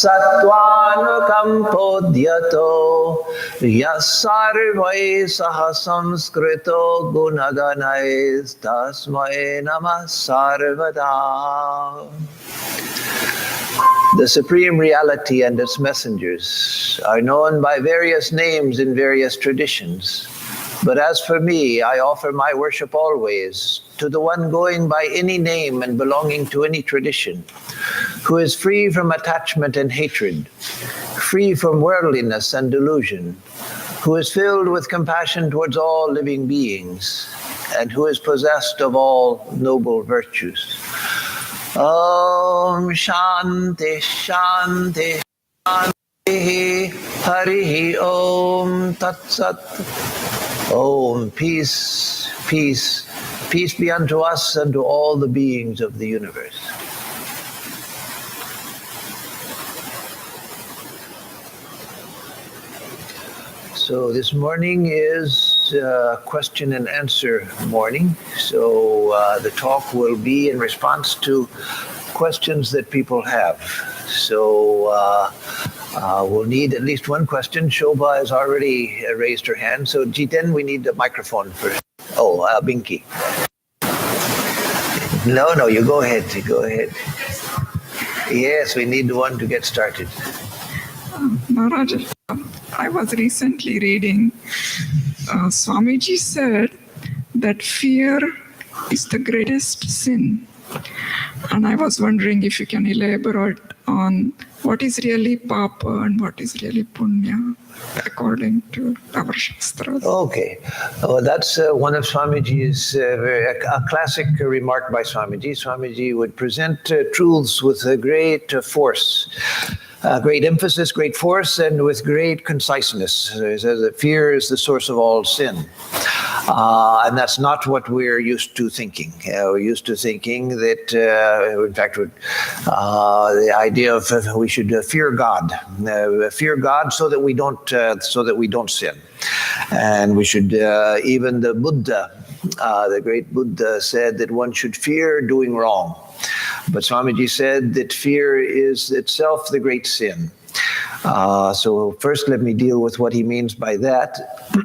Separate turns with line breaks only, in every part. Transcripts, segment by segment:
Sattvanukampodyato Yasarvai Saha Samskrito Gunaganais Tasmai Namah Sarvada. The Supreme Reality and its messengers are known by various names in various traditions. But as for me, I offer my worship always to the one going by any name and belonging to any tradition, who is free from attachment and hatred, free from worldliness and delusion, who is filled with compassion towards all living beings, and who is possessed of all noble virtues. Om Shanti Shanti Shanti Hari Om Tat Sat. Om, peace, peace, peace be unto us and to all the beings of the universe. So this morning is question and answer morning. So the talk will be in response to questions that people have. So we'll need at least one question. Shobha has already raised her hand. So Jiten, we need the microphone first. Oh, Binky. No, you go ahead. Go ahead. Yes, we need one to get started.
Maharaj, I was recently reading, Swamiji said that fear is the greatest sin. And I was wondering if you can elaborate on what is really Papa and what is really Punya, according to our Shastras.
Okay. Oh, that's one of Swamiji's, a classic remark by Swamiji. Swamiji would present truths with a great force. Great emphasis, great force, and with great conciseness. He says that fear is the source of all sin. And that's not what we're used to thinking. We're used to thinking that, in fact, the idea of we should fear God, so that we don't sin, and we should. Even the Buddha, the great Buddha, said that one should fear doing wrong. But Swamiji said that fear is itself the great sin. So first let me deal with what he means by that,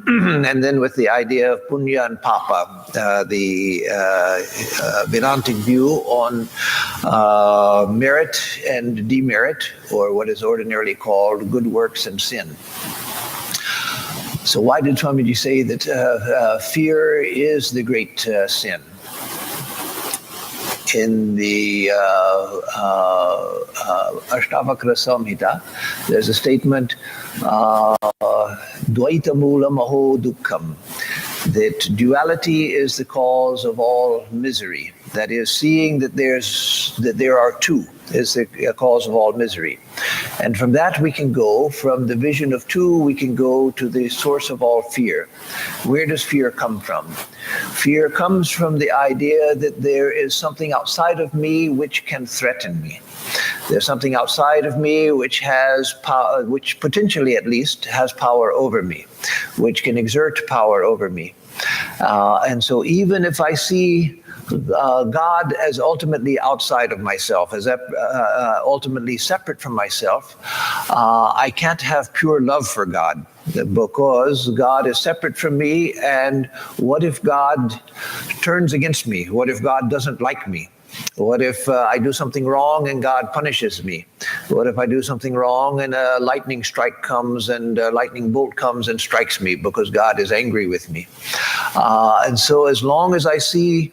and then with the idea of Punya and Papa, the Vedantic view on merit and demerit, or what is ordinarily called good works and sin. So why did Swamiji say that fear is the great sin? In the Ashtavakra Samhita, there's a statement, Dvaita Moolam Aho Dukkham, that duality is the cause of all misery. That is, seeing that there are two is the cause of all misery. And from that we can go, from the vision of two, we can go to the source of all fear. Where does fear come from? Fear comes from the idea that there is something outside of me which can threaten me. There's something outside of me which has power, which potentially at least has power over me, which can exert power over me. And so even if I see God as ultimately outside of myself, as ultimately separate from myself, I can't have pure love for God, because God is separate from me. And what if God turns against me? What if God doesn't like me? What if I do something wrong and God punishes me? What if I do something wrong and a lightning strike comes and a lightning bolt comes and strikes me because God is angry with me? And so as long as I see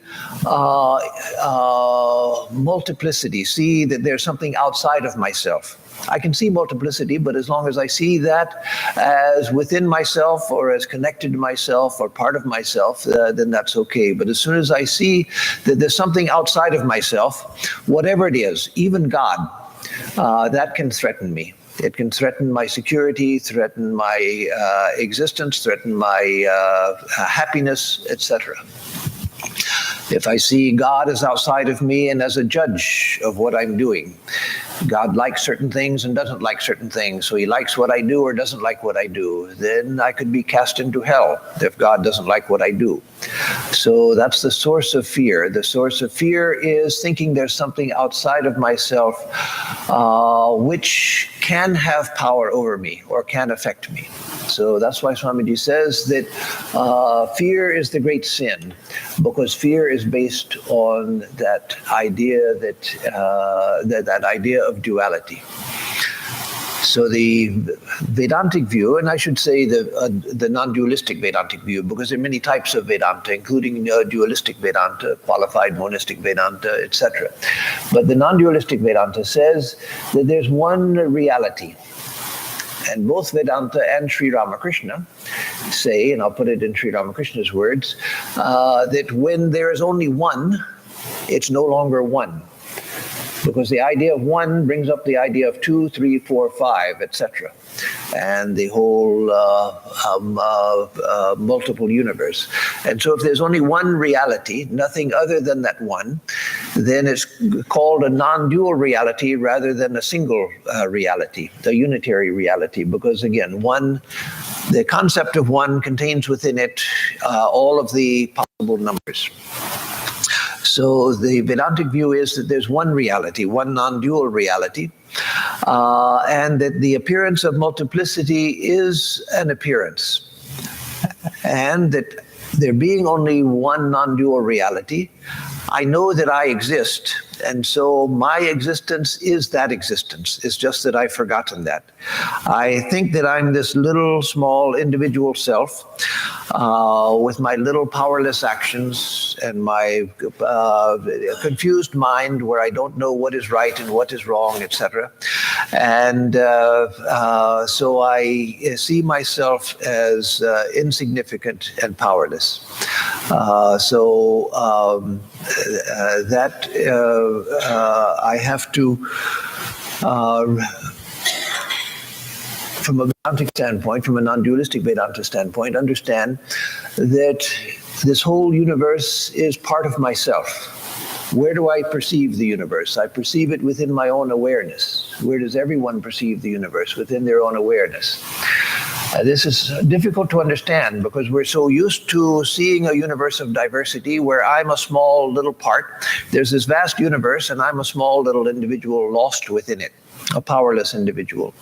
multiplicity, see that there's something outside of myself, I can see multiplicity, but as long as I see that as within myself or as connected to myself or part of myself, then that's okay. But as soon as I see that there's something outside of myself, whatever it is, even God, that can threaten me. It can threaten my security, threaten my existence, threaten my happiness, etc. If I see God as outside of me and as a judge of what I'm doing, God likes certain things and doesn't like certain things, so he likes what I do or doesn't like what I do, then I could be cast into hell if God doesn't like what I do. So that's the source of fear. The source of fear is thinking there's something outside of myself which can have power over me or can affect me. So that's why Swamiji says that fear is the great sin, because fear is based on that idea that idea of duality. So the Vedantic view, and I should say the non-dualistic Vedantic view, because there are many types of Vedanta, including dualistic Vedanta, qualified monistic Vedanta, etc. But the non-dualistic Vedanta says that there's one reality. And both Vedanta and Sri Ramakrishna say, and I'll put it in Sri Ramakrishna's words, that when there is only one, it's no longer one. Because the idea of one brings up the idea of 2, 3, 4, 5, etc. And the whole multiple universe. And so if there's only one reality, nothing other than that one, then it's called a non-dual reality rather than a single reality, a unitary reality. Because again, one, the concept of one contains within it all of the possible numbers. So the Vedantic view is that there's one reality, one non-dual reality, and that the appearance of multiplicity is an appearance, and that there being only one non-dual reality, I know that I exist, and so my existence is that existence. It's just that I've forgotten that. I think that I'm this little, small, individual self with my little powerless actions and my confused mind where I don't know what is right and what is wrong, etc. And so I see myself as insignificant and powerless. I have to, from a Vedantic standpoint, from a non-dualistic Vedanta standpoint, understand that this whole universe is part of myself. Where do I perceive the universe? I perceive it within my own awareness. Where does everyone perceive the universe? Within their own awareness. This is difficult to understand because we're so used to seeing a universe of diversity where I'm a small little part. There's this vast universe and I'm a small little individual lost within it, a powerless individual.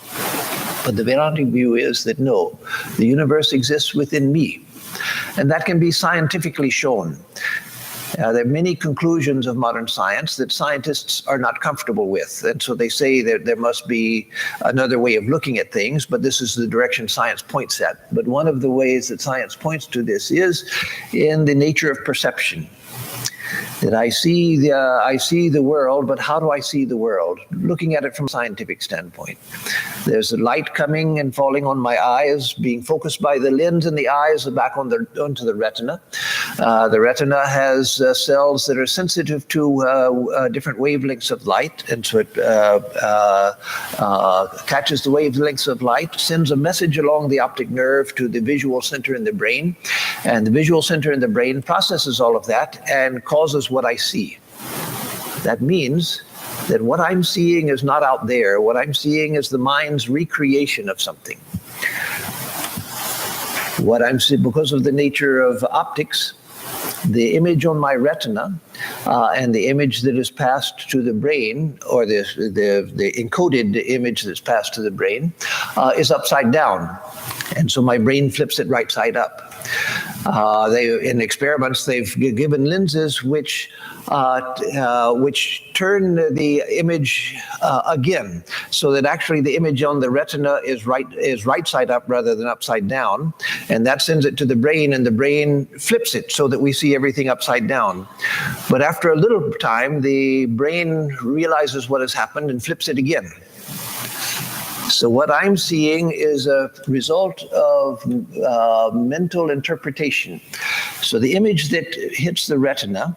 But the Vedantic view is that no, the universe exists within me. And that can be scientifically shown. There are many conclusions of modern science that scientists are not comfortable with. And so they say that there must be another way of looking at things, but this is the direction science points at. But one of the ways that science points to this is in the nature of perception. That I see the world, but how do I see the world? Looking at it from a scientific standpoint. There's a light coming and falling on my eyes, being focused by the lens in the eyes back onto the retina. The retina has cells that are sensitive to different wavelengths of light, and so it catches the wavelengths of light, sends a message along the optic nerve to the visual center in the brain, and the visual center in the brain processes all of that and causes what I see. That means that what I'm seeing is not out there. What I'm seeing is the mind's recreation of something. What I'm seeing, because of the nature of optics, the image on my retina and the image that is passed to the brain, or the encoded image that's passed to the brain, is upside down. And so my brain flips it right side up. In experiments, they've given lenses which turn the image again, so that actually the image on the retina is right side up rather than upside down, and that sends it to the brain, and the brain flips it so that we see everything upside down. But after a little time, the brain realizes what has happened and flips it again. So what I'm seeing is a result of mental interpretation. So the image that hits the retina,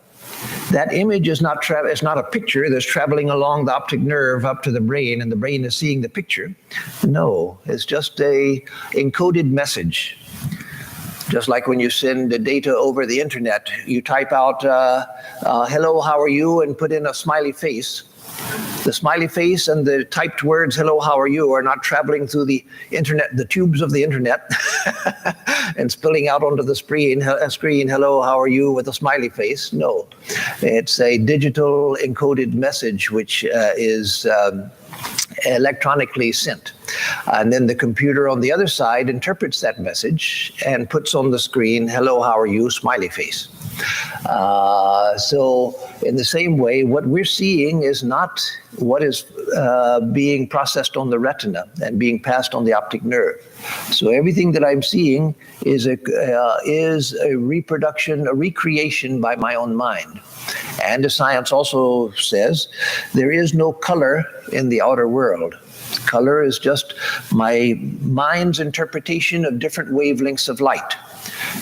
that image is not a picture that's traveling along the optic nerve up to the brain, and the brain is seeing the picture. No, it's just a encoded message. Just like when you send the data over the internet, you type out, hello, how are you, and put in a smiley face. The smiley face and the typed words, hello, how are you, are not traveling through the internet, the tubes of the internet, and spilling out onto the screen, hello, how are you, with a smiley face. No, it's a digital encoded message which is electronically sent. And then the computer on the other side interprets that message and puts on the screen, hello, how are you, smiley face. So in the same way, what we're seeing is not what is being processed on the retina and being passed on the optic nerve. So everything that I'm seeing is a reproduction, a recreation by my own mind. And as science also says, there is no color in the outer world. Color is just my mind's interpretation of different wavelengths of light.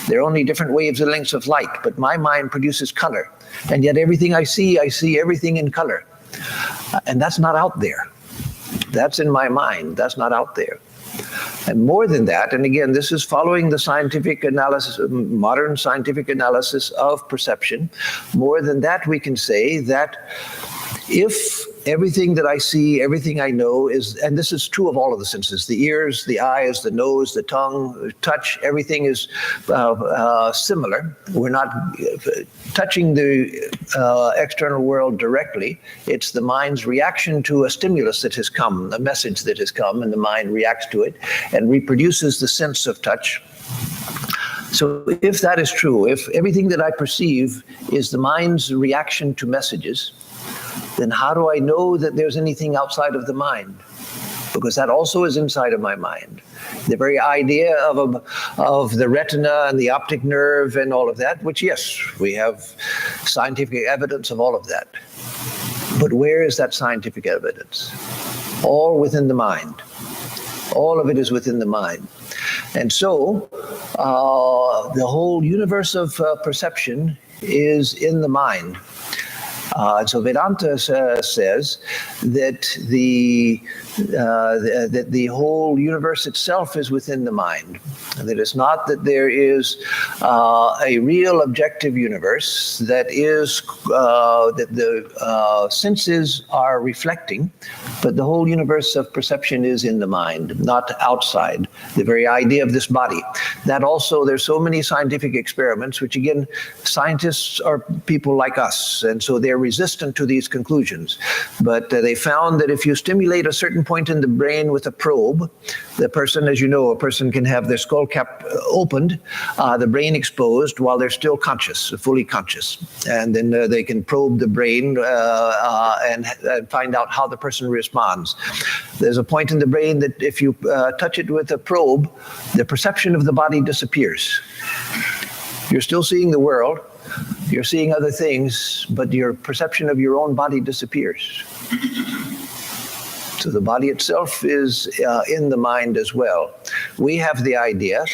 There are only different wavelengths of light, but my mind produces color. And yet everything I see everything in color. And that's not out there. That's in my mind. That's not out there. And more than that, and again, this is following the scientific analysis, modern scientific analysis of perception. More than that, we can say that if everything that I see, everything I know is, and this is true of all of the senses, the ears, the eyes, the nose, the tongue, touch, everything is similar. We're not touching the external world directly. It's the mind's reaction to a stimulus that has come, a message that has come, and the mind reacts to it and reproduces the sense of touch. So if that is true, if everything that I perceive is the mind's reaction to messages, then how do I know that there's anything outside of the mind? Because that also is inside of my mind. The very idea of the retina and the optic nerve and all of that, which, yes, we have scientific evidence of all of that. But where is that scientific evidence? All within the mind. All of it is within the mind. And so the whole universe of perception is in the mind. So Vedanta says that that the whole universe itself is within the mind. That it's not that there is a real objective universe that is that the senses are reflecting, but the whole universe of perception is in the mind, not outside. The very idea of this body. That also, there's so many scientific experiments, which again, scientists are people like us, and so they're resistant to these conclusions. But they found that if you stimulate a certain point in the brain with a probe, the person, as you know, a person can have their skull cap opened, the brain exposed while they're still conscious, fully conscious. And then they can probe the brain and find out how the person responds. There's a point in the brain that if you touch it with a probe, the perception of the body disappears. You're still seeing the world, you're seeing other things, but your perception of your own body disappears. So the body itself is in the mind as well. We have the idea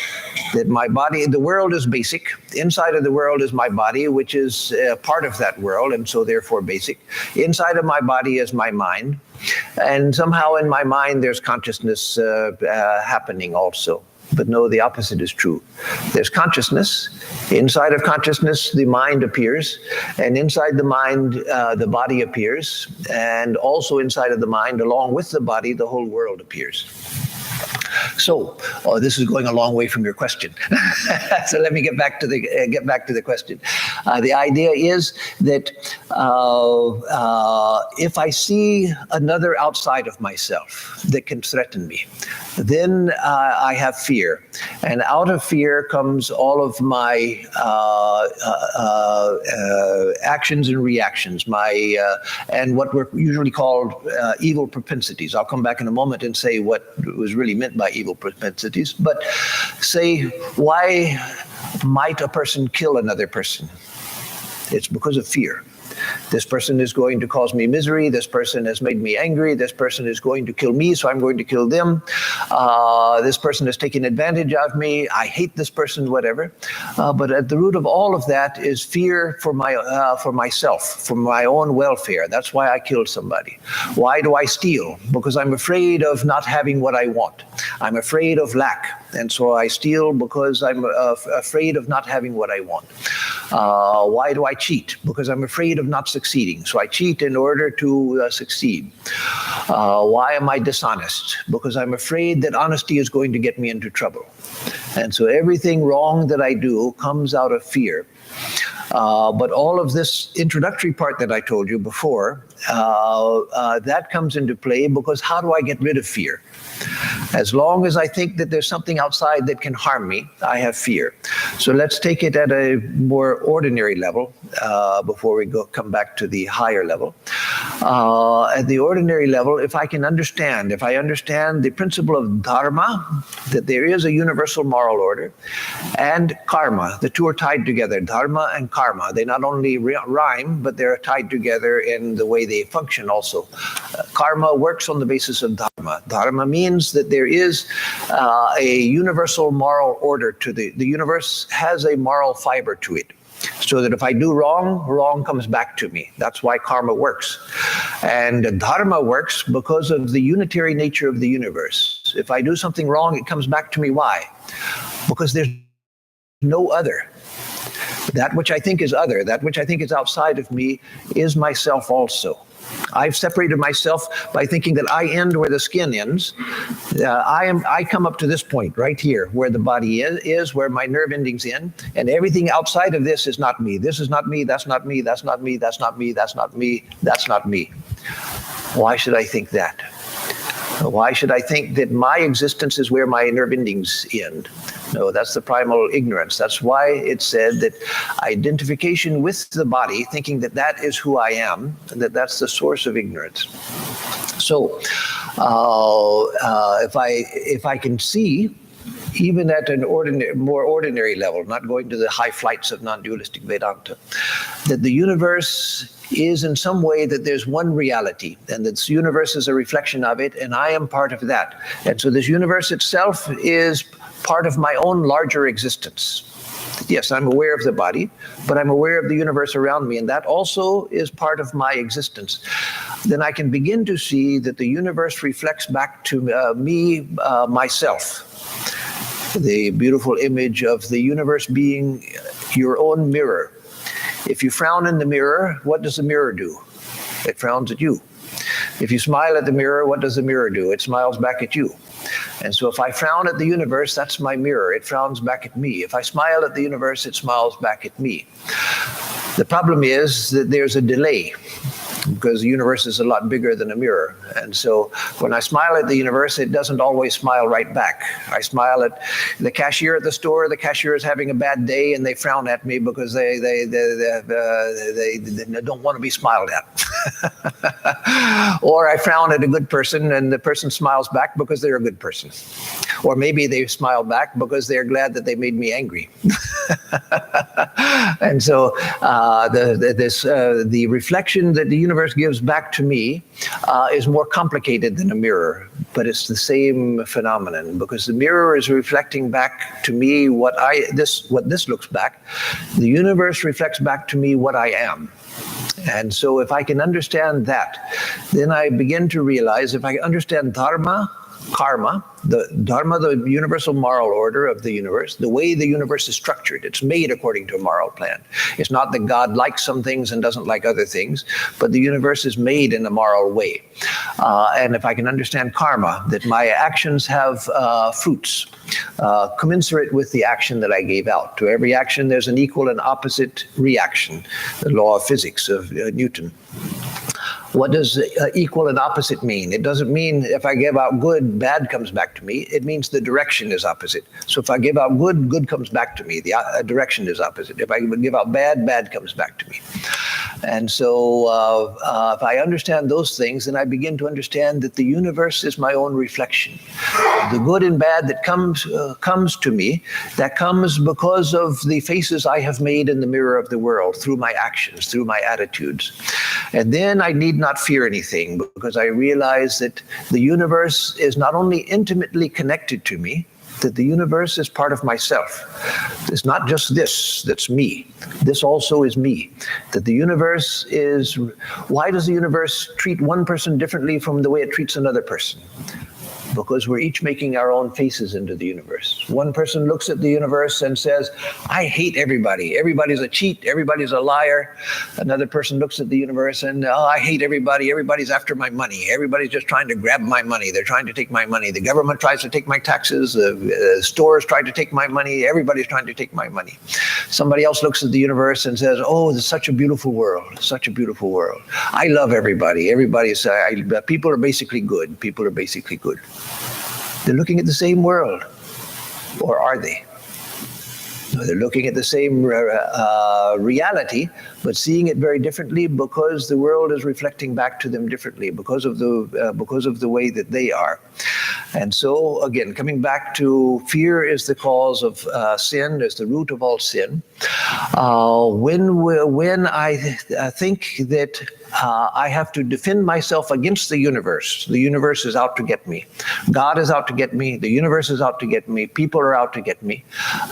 that my body, the world is basic. Inside of the world is my body, which is part of that world, and so therefore basic. Inside of my body is my mind. And somehow in my mind there's consciousness happening also. But no, the opposite is true. There's consciousness. Inside of consciousness, the mind appears. And inside the mind, the body appears. And also inside of the mind, along with the body, the whole world appears. So, this is going a long way from your question. So let me get back to the question. The idea is that if I see another outside of myself that can threaten me, then I have fear, and out of fear comes all of my actions and reactions, and what were usually called evil propensities. I'll come back in a moment and say what was really meant by evil propensities. But say, why might a person kill another person? It's because of fear. This person is going to cause me misery. This person has made me angry. This person is going to kill me, so I'm going to kill them. This person is taking advantage of me. I hate this person, whatever. But at the root of all of that is fear for myself, for my own welfare. That's why I killed somebody. Why do I steal? Because I'm afraid of not having what I want. I'm afraid of lack. And so I steal because I'm afraid of not having what I want. Why do I cheat? Because I'm afraid of not succeeding. So I cheat in order to succeed. Why am I dishonest? Because I'm afraid that honesty is going to get me into trouble. And so everything wrong that I do comes out of fear. But all of this introductory part that I told you before, that comes into play because how do I get rid of fear? As long as I think that there's something outside that can harm me, I have fear. So let's take it at a more ordinary level before we come back to the higher level. At the ordinary level, if I understand the principle of dharma, that there is a universal moral order, and karma, the two are tied together, dharma and karma. They not only rhyme, but they're tied together in the way they function also. Karma works on the basis of dharma. Dharma means that there is a universal moral order to the universe has a moral fiber to it. So that if I do wrong, wrong comes back to me. That's why karma works. And dharma works because of the unitary nature of the universe. If I do something wrong, it comes back to me. Why? Because there's no other. That which I think is other, that which I think is outside of me, is myself also. I've separated myself by thinking that I end where the skin ends. I come up to this point right here, where the body is, where my nerve endings end, and everything outside of this is not me. This is not me. That's not me. That's not me. That's not me. That's not me. That's not me. Why should I think that? Why should I think that my existence is where my nerve endings end? No, that's the primal ignorance. That's why it said that identification with the body, thinking that that is who I am, that's the source of ignorance. So if I can see, even at an more ordinary level, not going to the high flights of non-dualistic Vedanta, that the universe is in some way that there's one reality, and this universe is a reflection of it, and I am part of that. And so this universe itself is part of my own larger existence. Yes, I'm aware of the body, but I'm aware of the universe around me, and that also is part of my existence. Then I can begin to see that the universe reflects back to me, myself. The beautiful image of the universe being your own mirror. If you frown in the mirror, what does the mirror do? It frowns at you. If you smile at the mirror, what does the mirror do? It smiles back at you. And so if I frown at the universe, that's my mirror. It frowns back at me. If I smile at the universe, it smiles back at me. The problem is that there's a delay, because the universe is a lot bigger than a mirror. And so when I smile at the universe, it doesn't always smile right back. I smile at the cashier at the store. The cashier is having a bad day, and they frown at me because they don't want to be smiled at. Or I frown at a good person, and the person smiles back because they're a good person. Or maybe they smile back because they're glad that they made me angry. And so the reflection that the universe gives back to me is more complicated than a mirror, but it's the same phenomenon, because the mirror is reflecting back to me what this looks back. The universe reflects back to me what I am. And so if I can understand that, then I begin to realize, if I understand dharma, karma, the dharma, the universal moral order of the universe, the way the universe is structured, it's made according to a moral plan. It's not that God likes some things and doesn't like other things, but the universe is made in a moral way. And if I can understand karma, that my actions have fruits commensurate with the action that I gave out. To every action, there's an equal and opposite reaction, the law of physics of Newton. What does equal and opposite mean? It doesn't mean if I give out good, bad comes back to me. It means the direction is opposite. So if I give out good, good comes back to me. The direction is opposite. If I give out bad, bad comes back to me. And so if I understand those things, then I begin to understand that the universe is my own reflection. The good and bad that comes to me, that comes because of the faces I have made in the mirror of the world, through my actions, through my attitudes. And then I need not fear anything, because I realize that the universe is not only intimately connected to me, that the universe is part of myself. It's not just this that's me. This also is me. That the universe is... Why does the universe treat one person differently from the way it treats another person? because we're each making our own faces into the universe. One person looks at the universe and says, I hate everybody. Everybody's a cheat. Everybody's a liar. Another person looks at the universe and, oh, I hate everybody. Everybody's after my money. Everybody's just trying to grab my money. They're trying to take my money. The government tries to take my taxes. Stores try to take my money. Everybody's trying to take my money. Somebody else looks at the universe and says, oh, it's such a beautiful world. Such a beautiful world. I love everybody. People are basically good. People are basically good. They're looking at the same world, or are they? No, they're looking at the same reality, but seeing it very differently because the world is reflecting back to them differently because of the way that they are. And so, again, coming back to fear is the cause of sin, is the root of all sin. When I think that I have to defend myself against the universe is out to get me, God is out to get me, the universe is out to get me, people are out to get me,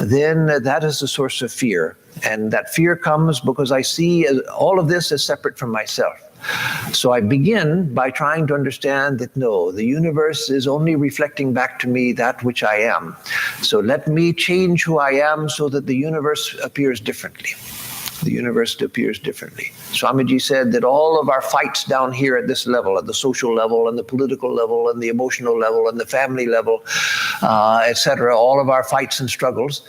then that is the source of fear. And that fear comes because I see all of this as separate from myself. So I begin by trying to understand that no, the universe is only reflecting back to me that which I am. So let me change who I am so that the universe appears differently. The universe appears differently. Swamiji said that all of our fights down here at this level, at the social level and the political level and the emotional level and the family level, etc., all of our fights and struggles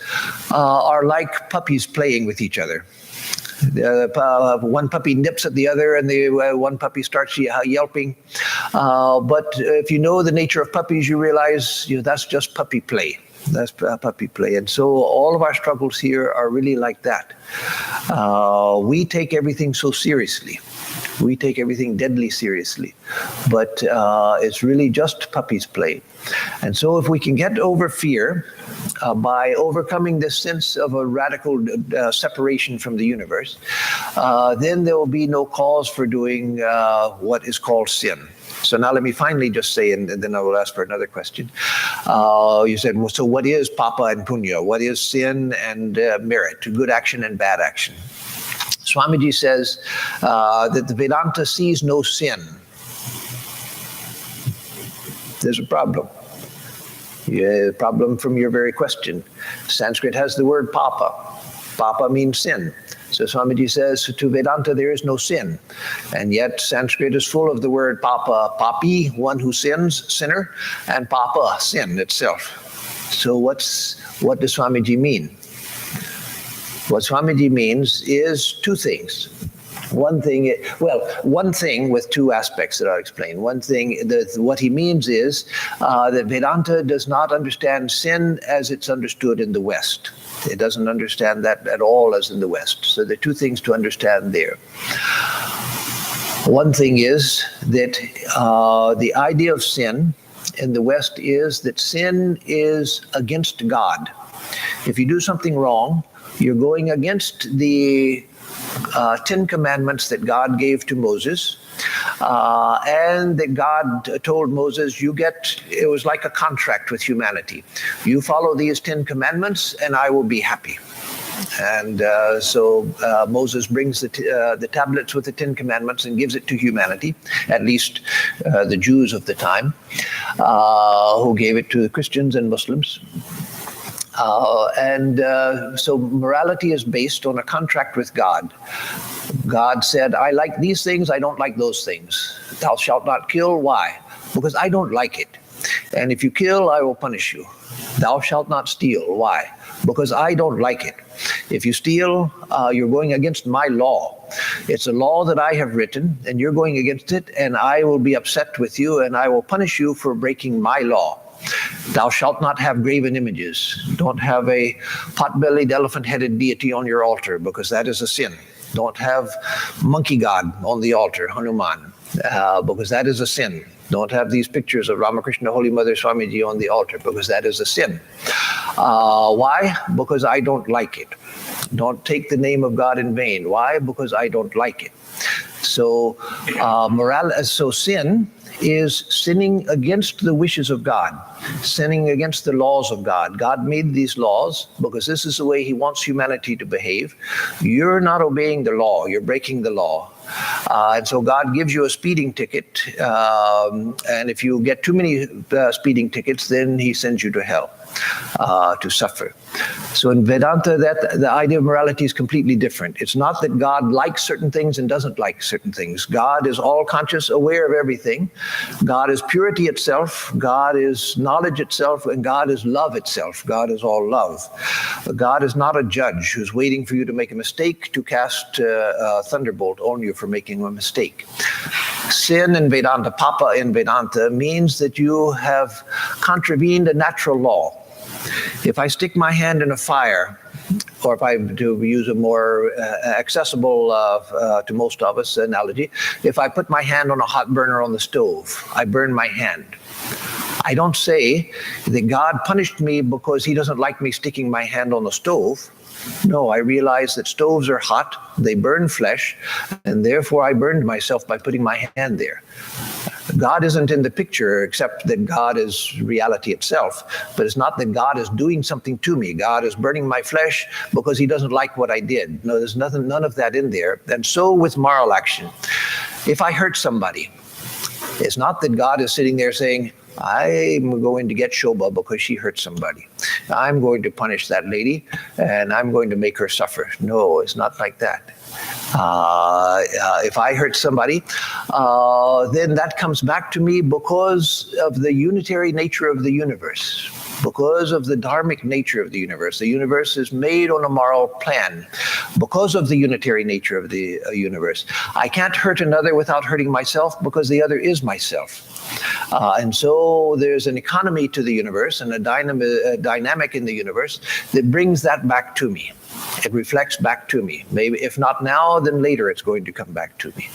are like puppies playing with each other. One puppy nips at the other and the one puppy starts yelping. But if you know the nature of puppies, you realize that's just puppy play. That's puppy play. And so all of our struggles here are really like that. We take everything so seriously. We take everything deadly seriously. But it's really just puppy's play. And so if we can get over fear by overcoming this sense of a radical separation from the universe, then there will be no cause for doing what is called sin. So now let me finally just say, and then I will ask for another question. You said, well, so what is papa and punya? What is sin and merit, good action and bad action? Swamiji says that the Vedanta sees no sin. There's a problem. Yeah, problem from your very question. Sanskrit has the word papa. Papa means sin. So Swamiji says, to Vedanta there is no sin. And yet Sanskrit is full of the word papa, papi, one who sins, sinner, and papa, sin itself. So what does Swamiji mean? What Swamiji means is two things. One thing with two aspects that I'll explain. One thing, what he means is that Vedanta does not understand sin as it's understood in the West. It doesn't understand that at all as in the West. So there are two things to understand there. One thing is that the idea of sin in the West is that sin is against God. If you do something wrong, you're going against the 10 commandments that God gave to Moses, and that God told Moses, it was like a contract with humanity. You follow these 10 commandments and I will be happy. And so Moses brings the tablets with the 10 commandments and gives it to humanity, at least the Jews of the time, who gave it to the Christians and Muslims. So morality is based on a contract with God. God said, I like these things, I don't like those things. Thou shalt not kill. Why? Because I don't like it. And if you kill, I will punish you. Thou shalt not steal. Why? Because I don't like it. If you steal, you're going against my law. It's a law that I have written, and you're going against it, and I will be upset with you, and I will punish you for breaking my law. Thou shalt not have graven images. Don't have a pot-bellied, elephant-headed deity on your altar, because that is a sin. Don't have monkey god on the altar, Hanuman, because that is a sin. Don't have these pictures of Ramakrishna, Holy Mother, Swamiji on the altar, because that is a sin. Why? Because I don't like it. Don't take the name of God in vain. Why? Because I don't like it. So sin is sinning against the wishes of God, sinning against the laws of God. God made these laws because this is the way he wants humanity to behave. You're not obeying the law, you're breaking the law. And so God gives you a speeding ticket, and if you get too many speeding tickets, then he sends you to hell to suffer. So in Vedanta, the idea of morality is completely different. It's not that God likes certain things and doesn't like certain things. God is all conscious, aware of everything. God is purity itself. God is knowledge itself, and God is love itself. God is all love. God is not a judge who's waiting for you to make a mistake to cast a thunderbolt on you for making a mistake. Sin in Vedanta, papa in Vedanta, means that you have contravened a natural law. If I stick my hand in a fire, or if I to use a more accessible to most of us analogy, if I put my hand on a hot burner on the stove, I burn my hand. I don't say that God punished me because he doesn't like me sticking my hand on the stove. No, I realize that stoves are hot, they burn flesh, and therefore I burned myself by putting my hand there. God isn't in the picture except that God is reality itself, but it's not that God is doing something to me. God is burning my flesh because he doesn't like what I did. No, there's none of that in there. And so with moral action, if I hurt somebody, it's not that God is sitting there saying, I'm going to get Shobha because she hurt somebody. I'm going to punish that lady and I'm going to make her suffer. No, it's not like that. If I hurt somebody, then that comes back to me because of the unitary nature of the universe, because of the dharmic nature of the universe. The universe is made on a moral plan because of the unitary nature of the universe. I can't hurt another without hurting myself because the other is myself. And so there's an economy to the universe and a dynamic in the universe that brings that back to me. It reflects back to me. Maybe if not now, then later it's going to come back to me.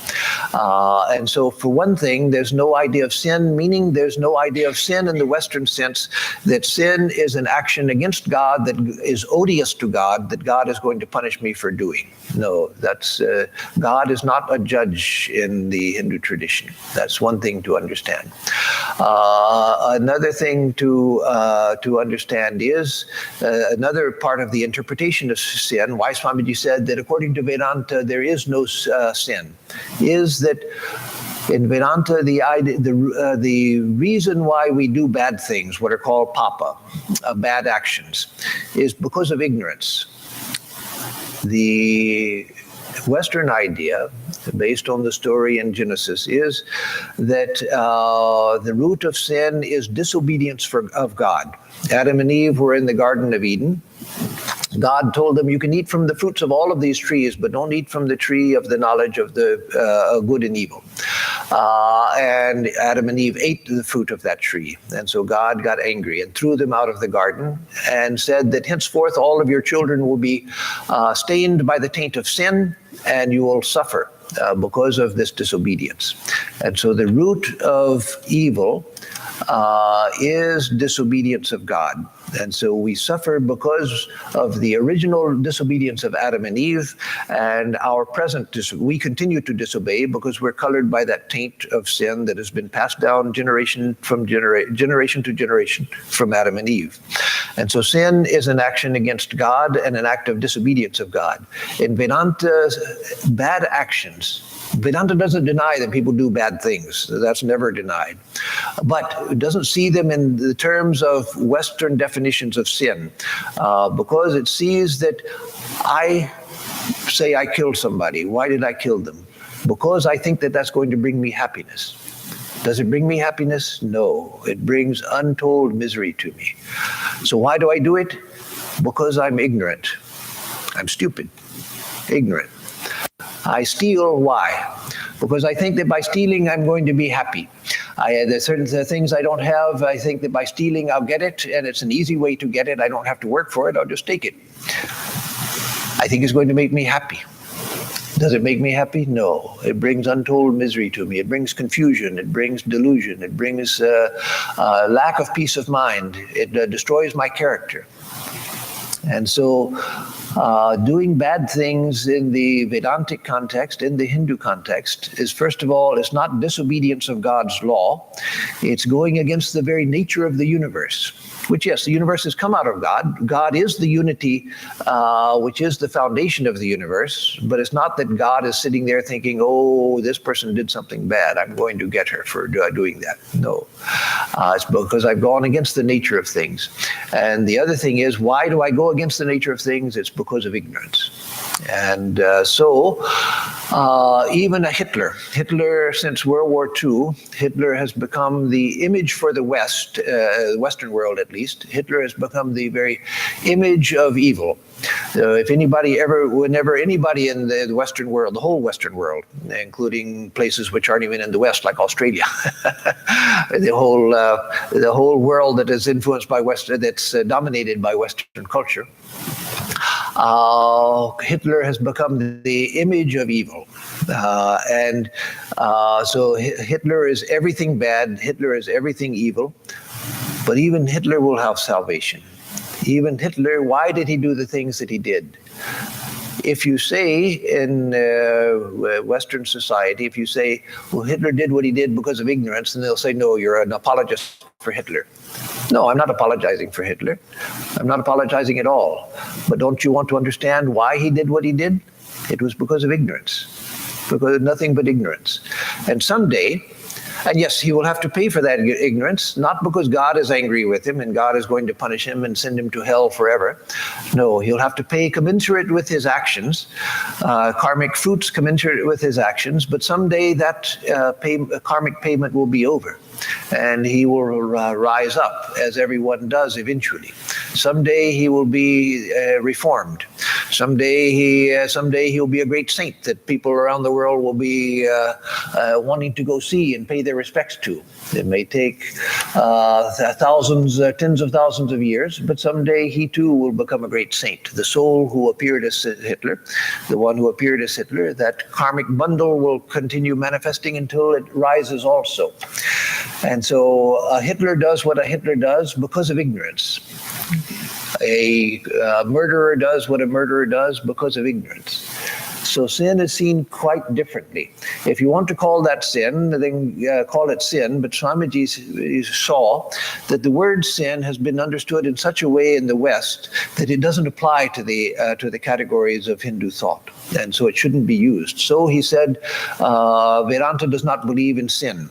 And so for one thing, there's no idea of sin, meaning there's no idea of sin in the Western sense that sin is an action against God that is odious to God, that God is going to punish me for doing. No, that's God is not a judge in the Hindu tradition. That's one thing to understand. Another thing to understand is another part of the interpretation of sin, why Swamiji said that according to Vedanta there is no sin, is that in Vedanta the reason why we do bad things, what are called papa, bad actions, is because of ignorance. The Western idea, based on the story in Genesis, is that the root of sin is disobedience of God. Adam and Eve were in the Garden of Eden. God told them, you can eat from the fruits of all of these trees, but don't eat from the tree of the knowledge of the good and evil. And Adam and Eve ate the fruit of that tree. And so God got angry and threw them out of the garden and said that henceforth all of your children will be stained by the taint of sin and you will suffer because of this disobedience. And so the root of evil is disobedience of God. And so we suffer because of the original disobedience of Adam and Eve, and our present we continue to disobey because we're colored by that taint of sin that has been passed down generation to generation from Adam and Eve. And so sin is an action against God and an act of disobedience of God. In Vedanta, bad actions, Vedanta doesn't deny that people do bad things. That's never denied. But it doesn't see them in the terms of Western definitions of sin, because it sees that I say I killed somebody. Why did I kill them? Because I think that that's going to bring me happiness. Does it bring me happiness? No. It brings untold misery to me. So why do I do it? Because I'm ignorant. I'm stupid, ignorant. I steal. Why? Because I think that by stealing, I'm going to be happy. There's certain things I don't have. I think that by stealing, I'll get it, and it's an easy way to get it. I don't have to work for it. I'll just take it. I think it's going to make me happy. Does it make me happy? No. It brings untold misery to me. It brings confusion. It brings delusion. It brings lack of peace of mind. It destroys my character. And so Doing bad things in the Vedantic context, in the Hindu context, is first of all, it's not disobedience of God's law. It's going against the very nature of the universe. Which, yes, the universe has come out of God. God is the unity, which is the foundation of the universe. But it's not that God is sitting there thinking, oh, this person did something bad, I'm going to get her for doing that. No. It's because I've gone against the nature of things. And the other thing is, why do I go against the nature of things? It's because of ignorance. And so even a Hitler, since World War II, Hitler has become the image for the West, Western world at least. Hitler has become the very image of evil. If anybody whenever anybody in the Western world, the whole Western world, including places which aren't even in the West, like Australia, the whole world that is influenced by that's dominated by Western culture, Hitler has become the image of evil. So Hitler is everything bad, Hitler is everything evil, but even Hitler will have salvation. Even Hitler, why did he do the things that he did? If you say in Western society, if you say, well, Hitler did what he did because of ignorance, then they'll say, no, you're an apologist for Hitler. No, I'm not apologizing for Hitler. I'm not apologizing at all. But don't you want to understand why he did what he did? It was because of ignorance, because of nothing but ignorance. And someday, and yes, he will have to pay for that ignorance, not because God is angry with him and God is going to punish him and send him to hell forever. No, he'll have to pay commensurate with his actions, karmic fruits commensurate with his actions, but someday that karmic payment will be over. And he will rise up, as everyone does eventually. Someday he will be reformed. Someday he'll be a great saint that people around the world will be wanting to go see and pay their respects to. It may take thousands, tens of thousands of years, but someday he too will become a great saint. The soul who appeared as Hitler, the one who appeared as Hitler, that karmic bundle will continue manifesting until it rises also. And so Hitler does what a Hitler does because of ignorance. A murderer does what a murderer does because of ignorance. So sin is seen quite differently. If you want to call that sin, then call it sin. But Swamiji saw that the word sin has been understood in such a way in the West that it doesn't apply to the categories of Hindu thought, and so it shouldn't be used. So he said, Vedanta does not believe in sin.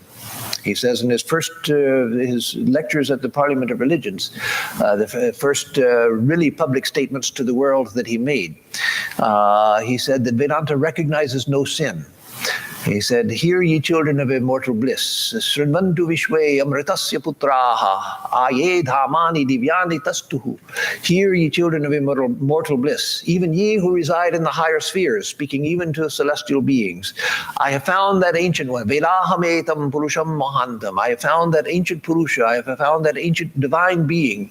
He says in his lectures at the Parliament of Religions, the first really public statements to the world that he made, he said that Vedanta recognizes no sin. He said, "Hear ye children of immortal bliss, Srinvantu Vishwe Amritasya Putraha, Aye Dhamani Divyani Tastuhu. Hear ye children of immortal bliss, even ye who reside in the higher spheres, speaking even to celestial beings. I have found that ancient one, Velahametam Purusham Mahantam. I have found that ancient Purusha, I have found that ancient divine being,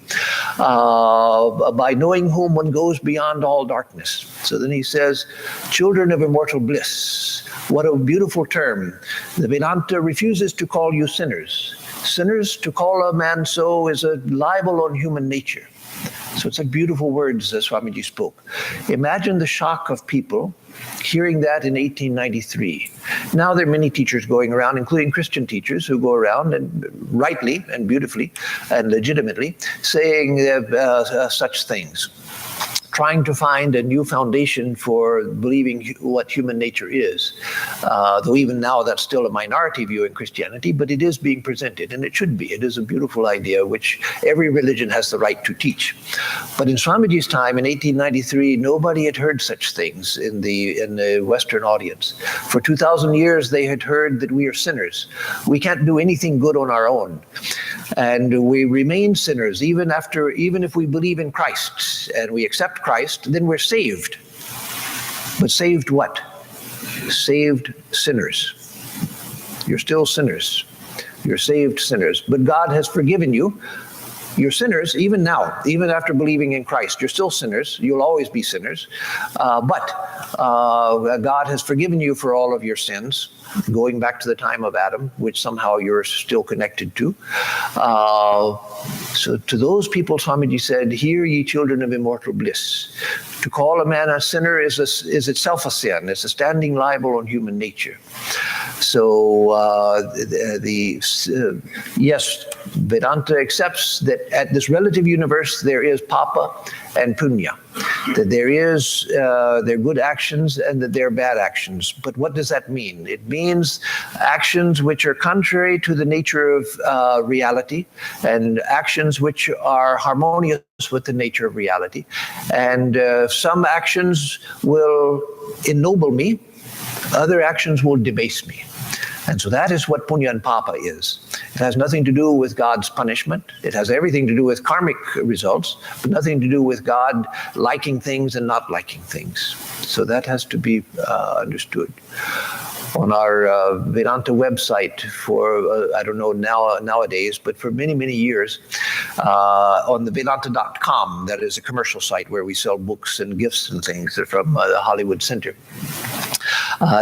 by knowing whom one goes beyond all darkness." So then he says, children of immortal bliss. What a beautiful term. The Vedanta refuses to call you sinners. Sinners, to call a man so is a libel on human nature. So it's like beautiful words as Swamiji spoke. Imagine the shock of people hearing that in 1893. Now there are many teachers going around, including Christian teachers, who go around and rightly and beautifully and legitimately saying such things, trying to find a new foundation for believing what human nature is. Though even now that's still a minority view in Christianity, but it is being presented, and it should be. It is a beautiful idea which every religion has the right to teach. But in Swamiji's time, in 1893, nobody had heard such things in the Western audience. For 2,000 years, they had heard that we are sinners. We can't do anything good on our own. And we remain sinners even if we believe in Christ and we accept Christ, then we're saved. But saved what? Saved sinners. You're still sinners. You're saved sinners. But God has forgiven you. You're sinners even now, even after believing in Christ. You're still sinners. You'll always be sinners. But God has forgiven you for all of your sins, going back to the time of Adam, which somehow you're still connected to. So to those people, Swamiji said, "Hear ye children of immortal bliss." To call a man a sinner is itself a sin. It's a standing libel on human nature. So yes, Vedanta accepts that at this relative universe there is papa and punya, that there are good actions and that there are bad actions. But what does that mean? It means actions which are contrary to the nature of reality, and actions which are harmonious with the nature of reality. And some actions will ennoble me, other actions will debase me. And so that is what punya and papa is. It has nothing to do with God's punishment. It has everything to do with karmic results, but nothing to do with God liking things and not liking things. So that has to be understood. On our Vedanta website for, I don't know nowadays, but for many, many years, on the Vedanta.com, that is a commercial site where we sell books and gifts and things from the Hollywood Center.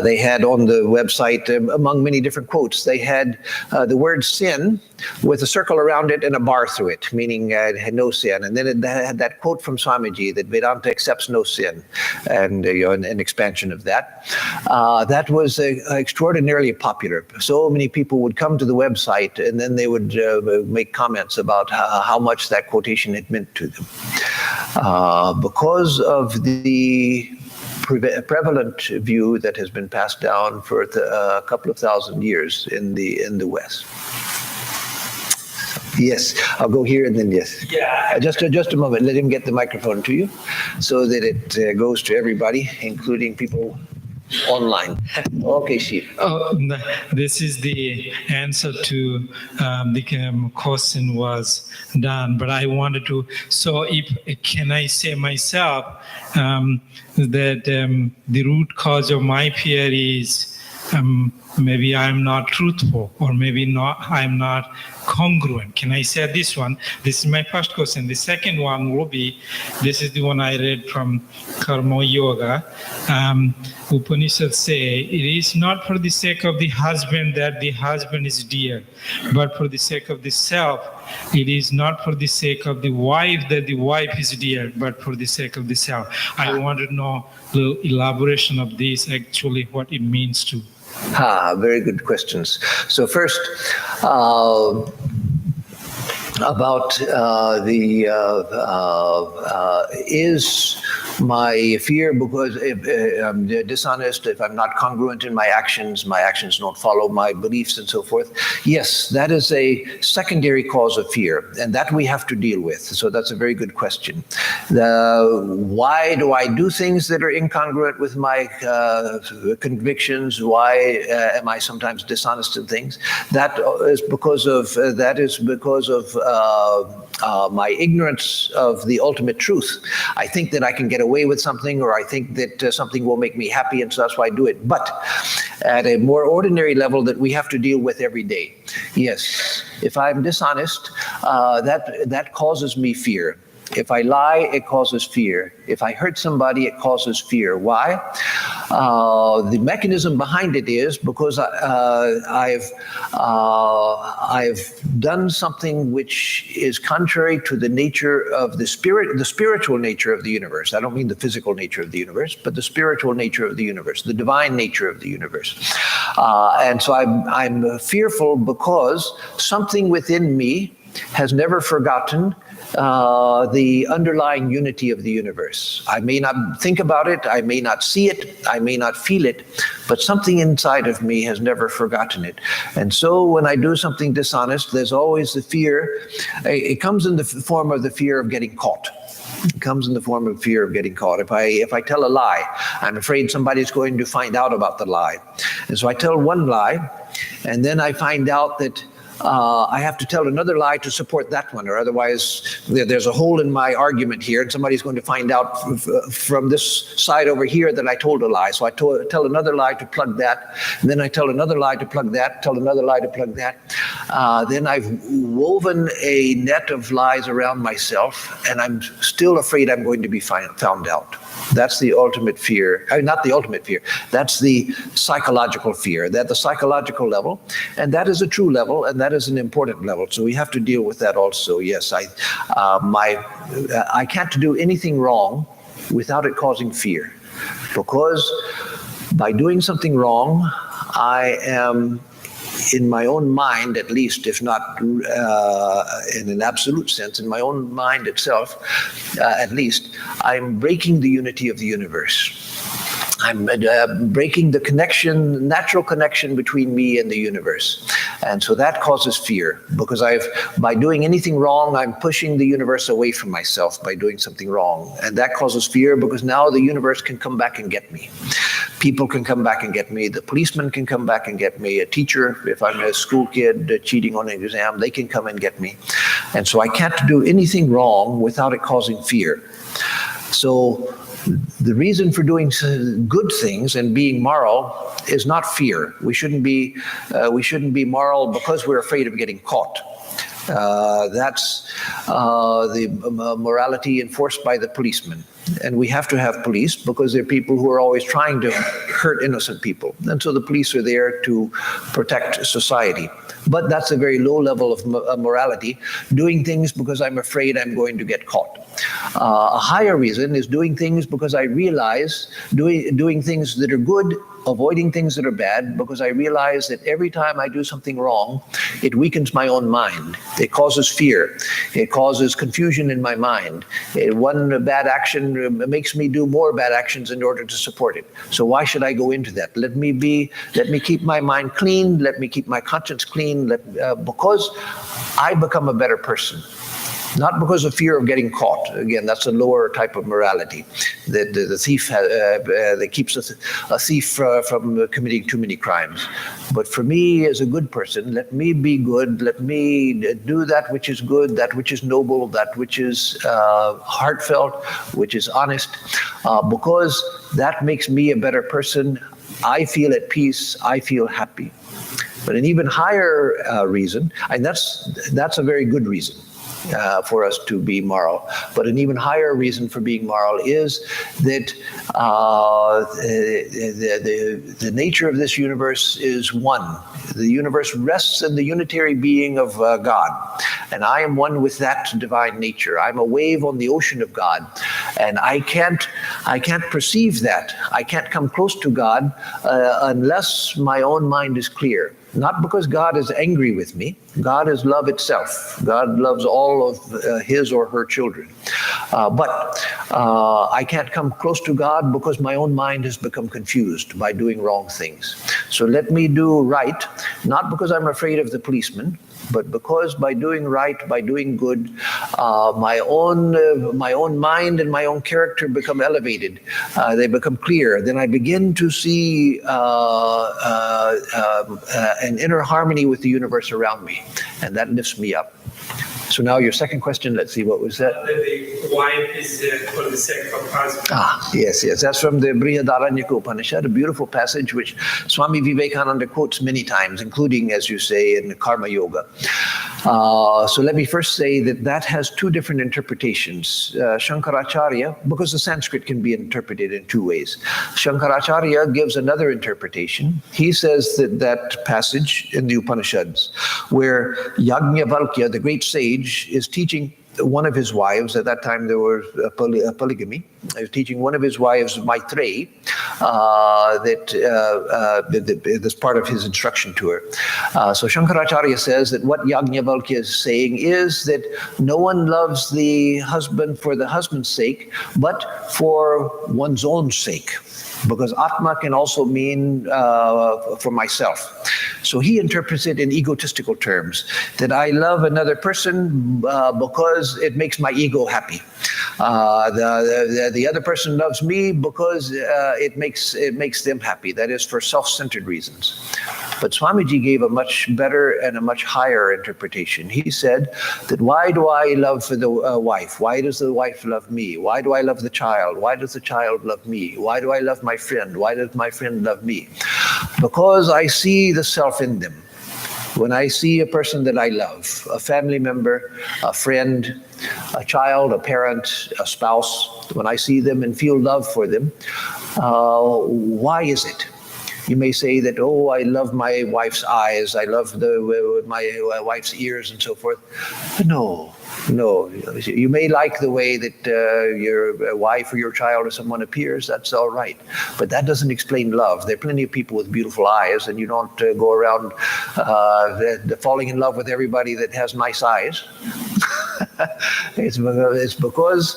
They had on the website, among many different quotes, they had the word sin with a circle around it and a bar through it, meaning it had no sin. And then it had that quote from Swamiji that Vedanta accepts no sin, and an expansion of that. That was extraordinarily popular. So many people would come to the website and then they would make comments about how much that quotation had meant to them. Because of the prevalent view that has been passed down for a couple of thousand years in the West. Yes, I'll go here and then yes.
Yeah.
Just a moment. Let him get the microphone to you so that it goes to everybody, including people online. Okay, Chief.
This is the answer to the question was done, but I wanted to. So, can I say myself that the root cause of my fear is maybe I'm not truthful, or maybe I'm not congruent. Can I say this one? This is my first question. The second one will be, this is the one I read from Karma Yoga. Upanishads say, it is not for the sake of the husband that the husband is dear, but for the sake of the self. It is not for the sake of the wife that the wife is dear, but for the sake of the self. I want to know the elaboration of this, actually, what it means to.
Very good questions. So first, about is my fear because if I'm dishonest, if I'm not congruent in my actions don't follow my beliefs and so forth. Yes, that is a secondary cause of fear, and that we have to deal with. So that's a very good question. Why do I do things that are incongruent with my convictions? Why am I sometimes dishonest in things? That is because of my ignorance of the ultimate truth. I think that I can get away with something, or I think that something will make me happy, and so that's why I do it. But at a more ordinary level that we have to deal with every day, yes, if I'm dishonest, that causes me fear. If I lie, it causes fear. If I hurt somebody, it causes fear. Why? The mechanism behind it is because I've done something which is contrary to the nature of the spiritual nature of the universe. I don't mean the physical nature of the universe, but the spiritual nature of the universe, the divine nature of the universe. And so I'm fearful because something within me has never forgotten the underlying unity of the universe. I may not think about it, I may not see it, I may not feel it, but something inside of me has never forgotten it. And so when I do something dishonest, there's always the fear. It comes in the form of the fear of getting caught. It comes in the form of fear of getting caught. If I tell a lie, I'm afraid somebody's going to find out about the lie. And so I tell one lie, and then I find out that I have to tell another lie to support that one, or otherwise there's a hole in my argument here, and somebody's going to find out from this side over here that I told a lie. So I tell another lie to plug that, and then I tell another lie to plug that, tell another lie to plug that. Then I've woven a net of lies around myself, and I'm still afraid I'm going to be found out. That's the ultimate fear. Not the ultimate fear. That's the psychological fear. That's the psychological level, and that is a true level, and that is an important level. So we have to deal with that also. Yes, I can't do anything wrong without it causing fear. Because by doing something wrong, I am, in my own mind at least, if not in an absolute sense, in my own mind itself, at least, I'm breaking the unity of the universe. I'm breaking the connection, natural connection between me and the universe. And so that causes fear, because by doing anything wrong, I'm pushing the universe away from myself by doing something wrong. And that causes fear, because now the universe can come back and get me. People can come back and get me. The policeman can come back and get me. A teacher, if I'm a school kid cheating on an exam, they can come and get me. And so I can't do anything wrong without it causing fear. So the reason for doing good things and being moral is not fear. We shouldn't be moral because we're afraid of getting caught. That's the morality enforced by the policeman. And we have to have police because they're people who are always trying to hurt innocent people. And so the police are there to protect society. But that's a very low level of morality, doing things because I'm afraid I'm going to get caught. A higher reason is doing things because I realize, doing things that are good, avoiding things that are bad, because I realize that every time I do something wrong, it weakens my own mind. It causes fear. It causes confusion in my mind. One bad action makes me do more bad actions in order to support it. So why should I go into that? Let me keep my mind clean. Let me keep my conscience clean. Because I become a better person. Not because of fear of getting caught. Again, that's a lower type of morality that the thief that keeps a thief from committing too many crimes. But for me, as a good person, let me be good. Let me do that which is good, that which is noble, that which is heartfelt, which is honest, because that makes me a better person. I feel at peace. I feel happy. But an even higher reason, and that's a very good reason. For us to be moral. But an even higher reason for being moral is that the nature of this universe is one. The universe rests in the unitary being of God. And I am one with that divine nature. I'm a wave on the ocean of God. And I can't perceive that. I can't come close to God unless my own mind is clear. Not because God is angry with me. God is love itself. God loves all of his or her children. But I can't come close to God because my own mind has become confused by doing wrong things. So let me do right, not because I'm afraid of the policeman, but because by doing right, by doing good, my own mind and my own character become elevated. They become clear. Then I begin to see an inner harmony with the universe around me, and that lifts me up. So now your second question, let's see, what was that?
The wife is for the sake of husband.
Yes. That's from the Brihadaranyaka Upanishad, a beautiful passage which Swami Vivekananda quotes many times, including, as you say, in Karma Yoga. So let me first say that has two different interpretations. Shankaracharya, because the Sanskrit can be interpreted in two ways. Shankaracharya gives another interpretation. He says that passage in the Upanishads, where Yajnavalkya, the great sage, is teaching one of his wives, at that time there was a polygamy, he was teaching one of his wives, Maitreyi, that's part of his instruction to her. So Shankaracharya says that what Yajnavalkya is saying is that no one loves the husband for the husband's sake, but for one's own sake. Because Atma can also mean for myself. So he interprets it in egotistical terms, that I love another person because it makes my ego happy. The other person loves me because it makes them happy. That is for self-centered reasons. But Swamiji gave a much better and a much higher interpretation. He said that why do I love the wife? Why does the wife love me? Why do I love the child? Why does the child love me? Why do I love my friend? Why does my friend love me? Because I see the self in them. When I see a person that I love, a family member, a friend, a child, a parent, a spouse, when I see them and feel love for them, why is it? You may say that, oh, I love my wife's eyes, I love my wife's ears and so forth. No. You may like the way that your wife or your child or someone appears, that's all right. But that doesn't explain love. There are plenty of people with beautiful eyes, and you don't go around falling in love with everybody that has nice eyes. It's because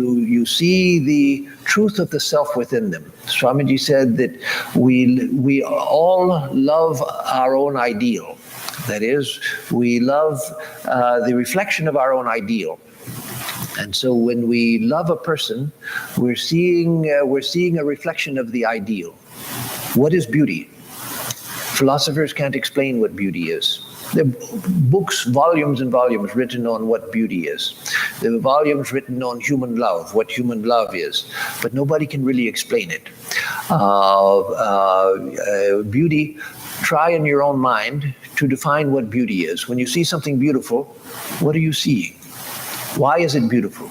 you see the truth of the self within them. Swamiji said that we all love our own ideal. That is, we love the reflection of our own ideal. And so when we love a person, we're seeing a reflection of the ideal. What is beauty? Philosophers can't explain what beauty is. There are books, volumes and volumes written on what beauty is. There are volumes written on human love, what human love is. But nobody can really explain it. Beauty, try in your own mind to define what beauty is. When you see something beautiful, what are you seeing? Why is it beautiful?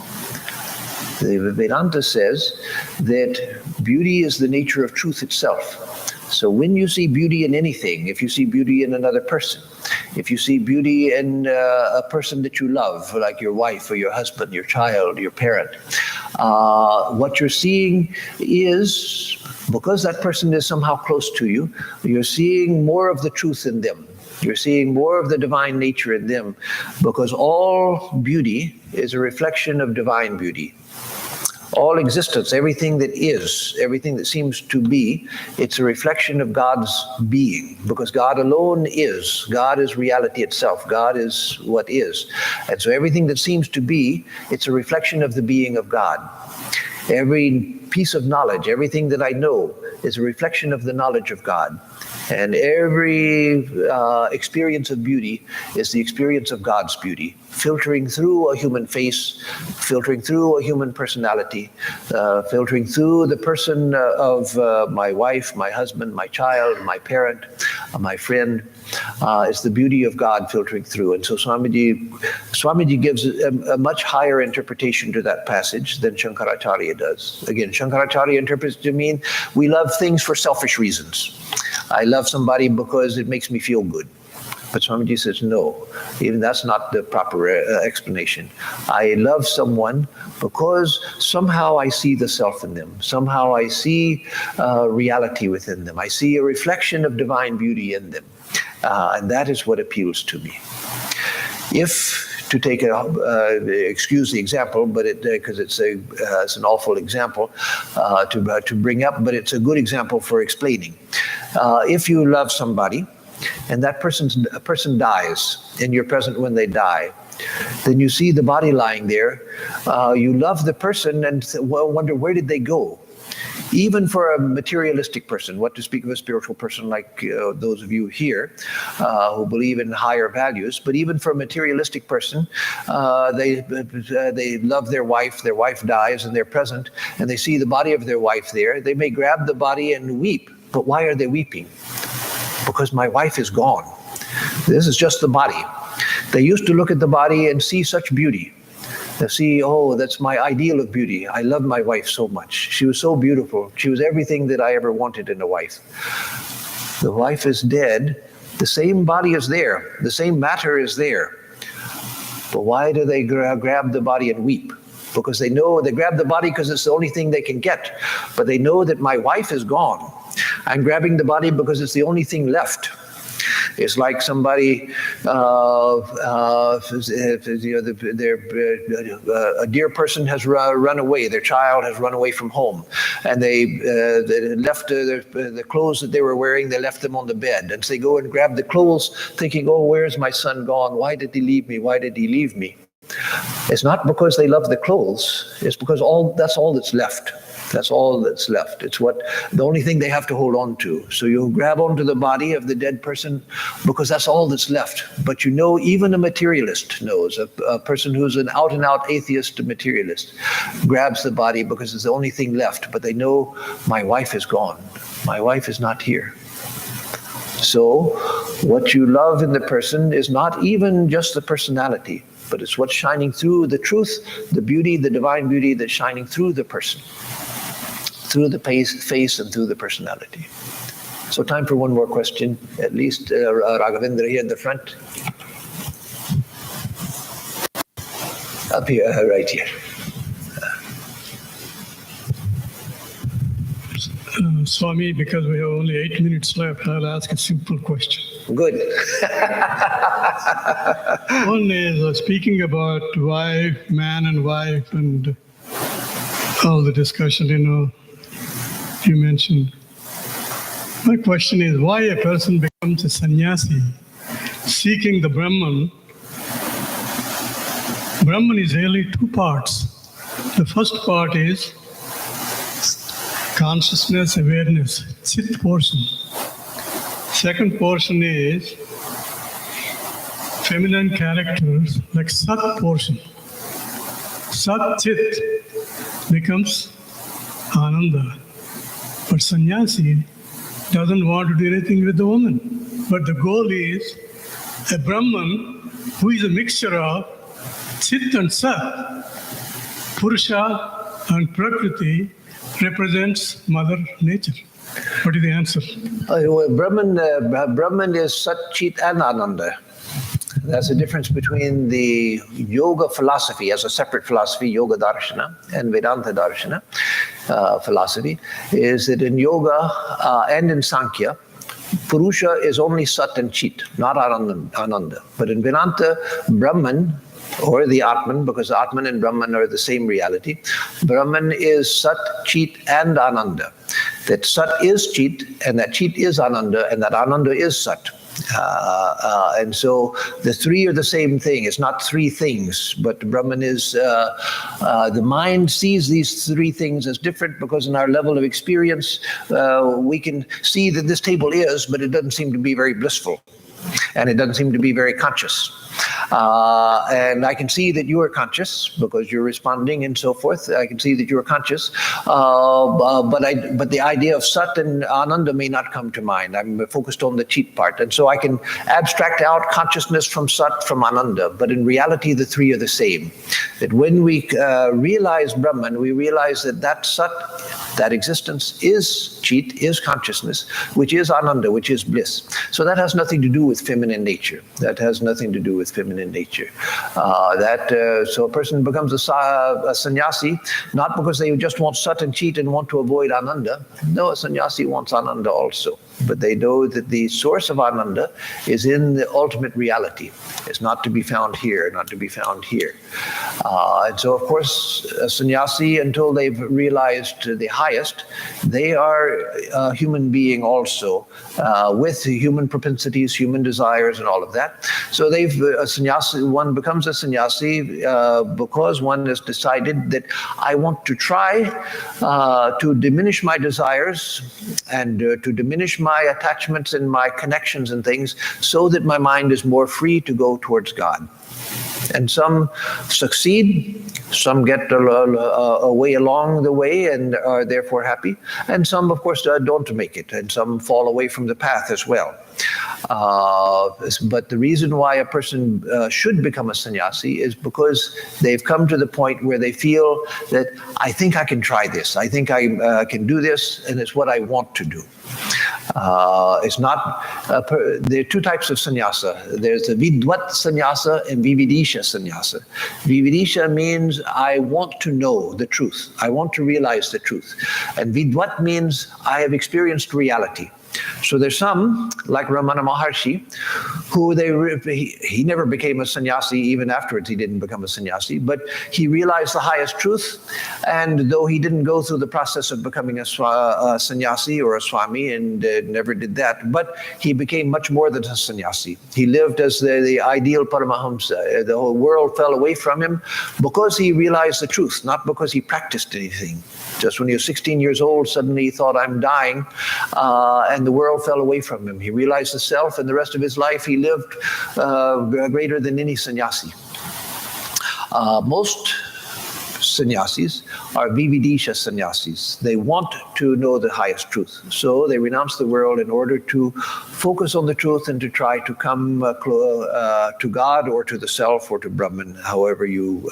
The Vedanta says that beauty is the nature of truth itself. So when you see beauty in anything, if you see beauty in another person, if you see beauty in a person that you love, like your wife or your husband, your child, your parent, what you're seeing is, because that person is somehow close to you, you're seeing more of the truth in them. You're seeing more of the divine nature in them, because all beauty is a reflection of divine beauty. All existence, everything that is, everything that seems to be, it's a reflection of God's being, because God alone is. God is reality itself. God is what is. And so everything that seems to be, it's a reflection of the being of God. Every piece of knowledge, everything that I know, is a reflection of the knowledge of God. And every experience of beauty is the experience of God's beauty, filtering through a human face, filtering through a human personality, filtering through the person of my wife, my husband, my child, my parent, my friend. It's the beauty of God filtering through. And so Swamiji gives a much higher interpretation to that passage than Shankaracharya does. Again, Shankaracharya interprets it to mean we love things for selfish reasons. I love somebody because it makes me feel good. But Swamiji says, no, even that's not the proper explanation. I love someone because somehow I see the self in them. Somehow I see reality within them. I see a reflection of divine beauty in them. And that is what appeals to me. If, to take excuse the example, but because it's an awful example to bring up, but it's a good example for explaining. If you love somebody, and that person dies, and you're present when they die, then you see the body lying there. You love the person and wonder, where did they go? Even for a materialistic person, what to speak of a spiritual person like those of you here who believe in higher values, but even for a materialistic person, they love their wife dies, and they're present, and they see the body of their wife there. They may grab the body and weep. But why are they weeping? Because my wife is gone. This is just the body. They used to look at the body and see such beauty. They see, oh, that's my ideal of beauty. I love my wife so much. She was so beautiful. She was everything that I ever wanted in a wife. The wife is dead. The same body is there. The same matter is there. But why do they grab the body and weep? Because they know they grab the body because it's the only thing they can get. But they know that my wife is gone. I'm grabbing the body because it's the only thing left. It's like somebody, a dear person has run away. Their child has run away from home, and they left the clothes that they were wearing. They left them on the bed, and so they go and grab the clothes, thinking, "Oh, where's my son gone? Why did he leave me? Why did he leave me?" It's not because they love the clothes. It's because that's all that's left. That's all that's left. It's the only thing they have to hold on to. So you grab onto the body of the dead person because that's all that's left. But you know, even a materialist knows, a person who's an out-and-out atheist materialist grabs the body because it's the only thing left. But they know, my wife is gone. My wife is not here. So what you love in the person is not even just the personality, but it's what's shining through, the truth, the beauty, the divine beauty that's shining through the person. through the face and through the personality. So time for one more question, at least Raghavendra here in the front. Up here, right here.
Swami, because we have only 8 minutes left, I'll ask a simple question.
Good.
One is speaking about man and wife and all the discussion, you mentioned. My question is why a person becomes a sannyasi seeking the Brahman. Brahman is really two parts. The first part is consciousness, awareness, Chit portion. Second portion is feminine characters like Sat portion. Sat Chit becomes Ananda. But sannyasi doesn't want to do anything with the woman. But the goal is a Brahman who is a mixture of Chit and Sat. Purusha and Prakriti represents Mother Nature. What is the answer?
Brahman is Sat, Chit and Ananda. That's the difference between the yoga philosophy as a separate philosophy, yoga darshana, and Vedanta darshana philosophy, is that in yoga and in Sankhya, Purusha is only Sat and Chit, not Ananda. But in Vedanta, Brahman, or the Atman, because Atman and Brahman are the same reality, Brahman is Sat, Chit and Ananda. That Sat is Chit, and that Chit is Ananda, and that Ananda is Sat. And so the three are the same thing. It's not three things, but Brahman is, the mind sees these three things as different because in our level of experience, we can see that this table is, but it doesn't seem to be very blissful. And it doesn't seem to be very conscious. And I can see that you are conscious because you're responding and so forth. I can see that you are conscious. But the idea of Sat and Ananda may not come to mind. I'm focused on the Chit part. And so I can abstract out consciousness from Sat, from Ananda. But in reality, the three are the same. That when we realize Brahman, we realize that that Sat, that existence is Chit, is consciousness, which is Ananda, which is bliss. So that has nothing to do with feminine nature. That has nothing to do with feminine nature. So a person becomes a sannyasi, not because they just want Sat and Chit and want to avoid Ananda. No, a sannyasi wants Ananda also. But they know that the source of Ananda is in the ultimate reality. It's not to be found here, not to be found here. And so, of course, a sannyasi, until they've realized the highest, they are a human being also, with human propensities, human desires, and all of that. So one becomes a sannyasi because one has decided that I want to try to diminish my desires and to diminish my attachments and my connections and things so that my mind is more free to go towards God. And some succeed, some get a way along the way and are therefore happy, and some, of course, don't make it, and some fall away from the path as well. But the reason why a person should become a sannyasi is because they've come to the point where they feel that I think I can try this, I think I can do this, and it's what I want to do. It's not. There are two types of sannyasa. There's the vidvat sannyasa and vividisha sannyasa. Vividisha means I want to know the truth. I want to realize the truth. And vidvat means I have experienced reality. So there's some, like Ramana Maharshi, who he never became a sannyasi. Even afterwards, he didn't become a sannyasi, but he realized the highest truth. And though he didn't go through the process of becoming a sannyasi or a swami, and never did that, but he became much more than a sannyasi. He lived as the ideal Paramahamsa. The whole world fell away from him because he realized the truth, not because he practiced anything. Just when he was 16 years old, suddenly he thought, I'm dying, and the world fell away from him. He realized the self, and the rest of his life he lived greater than any sannyasi. Most sannyasis are vividisha sannyasis. They want to know the highest truth. So they renounce the world in order to focus on the truth and to try to come to God or to the self or to Brahman, however you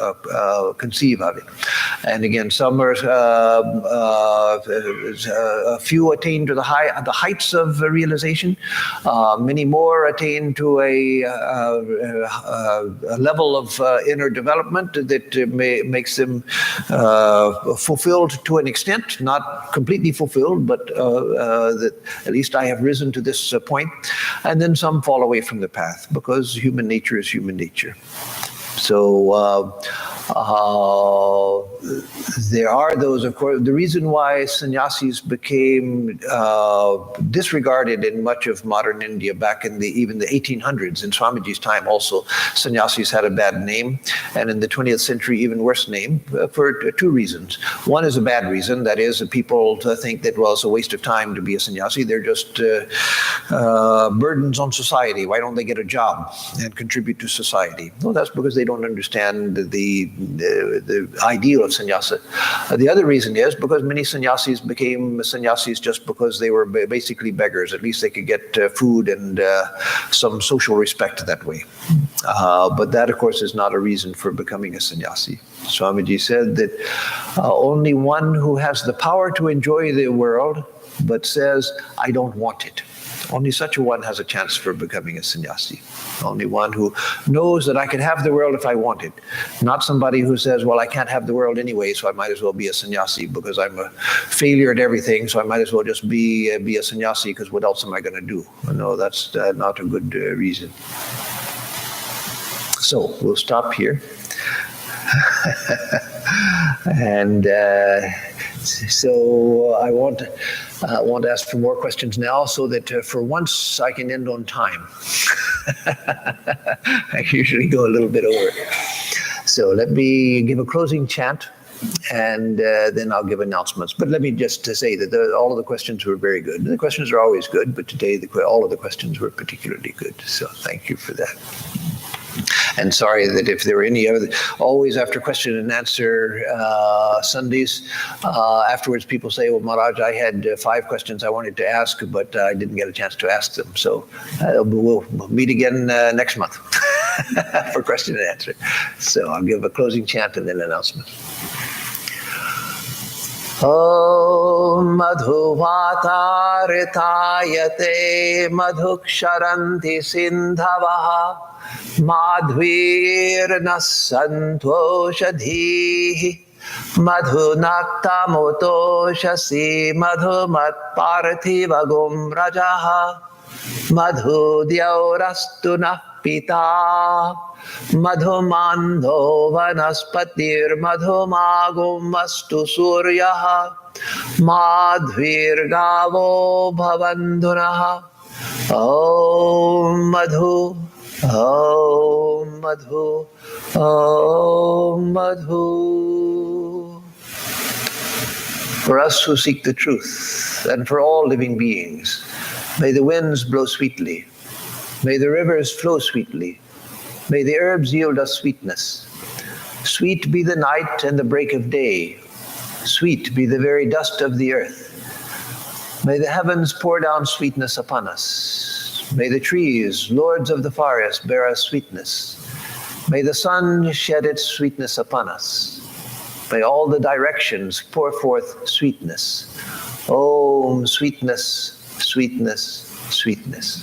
conceive of it. And again, some are, a few attain to the heights of realization. Many more attain to a level of inner development that makes them fulfilled to an extent, not completely fulfilled, but that at least I have risen to this point. And then some fall away from the path because human nature is human nature. So there are those, of course, the reason why sannyasis became disregarded in much of modern India back in even the 1800s, in Swamiji's time also, sannyasis had a bad name, and in the 20th century, even worse name, for two reasons. One is a bad reason, that is, people think that, well, it's a waste of time to be a sannyasi, they're just burdens on society, why don't they get a job and contribute to society? Well, that's because they don't understand the ideal of sannyasa. The other reason is because many sannyasis became sannyasis just because they were basically beggars. At least they could get food and some social respect that way. But that, of course, is not a reason for becoming a sannyasi. Swamiji said that only one who has the power to enjoy the world but says, I don't want it. Only such a one has a chance for becoming a sannyasi. Only one who knows that I can have the world if I want it. Not somebody who says, well, I can't have the world anyway, so I might as well be a sannyasi because I'm a failure at everything, so I might as well just be a sannyasi because what else am I going to do? No, that's not a good reason. So we'll stop here. And so I want to ask for more questions now so that for once I can end on time. I usually go a little bit over. So let me give a closing chant and then I'll give announcements. But let me just say that all of the questions were very good. The questions are always good, but today all of the questions were particularly good. So thank you for that. And sorry that if there were any other, always after question and answer Sundays, afterwards people say, well, Maharaj, I had 5 questions I wanted to ask, but I didn't get a chance to ask them. So we'll meet again next month for question and answer. So I'll give a closing chant and then announcement. Om madhuvatarithayate madhuksharanti sindhavaha madhvirna santoshadhihi madhunaktamotoshasi madhumatparthivagum rajaha madhudyaurastu nah pita madhumandho vanaspatir madhumagum astu suryaha madhvirgavo bhavandhunaha. Om madhu, om madhu, om madhu. For us who seek the truth, and for all living beings, may the winds blow sweetly, may the rivers flow sweetly, may the herbs yield us sweetness. Sweet be the night and the break of day, sweet be the very dust of the earth. May the heavens pour down sweetness upon us. May the trees, lords of the forest, bear us sweetness. May the sun shed its sweetness upon us. May all the directions pour forth sweetness. Om, sweetness, sweetness, sweetness.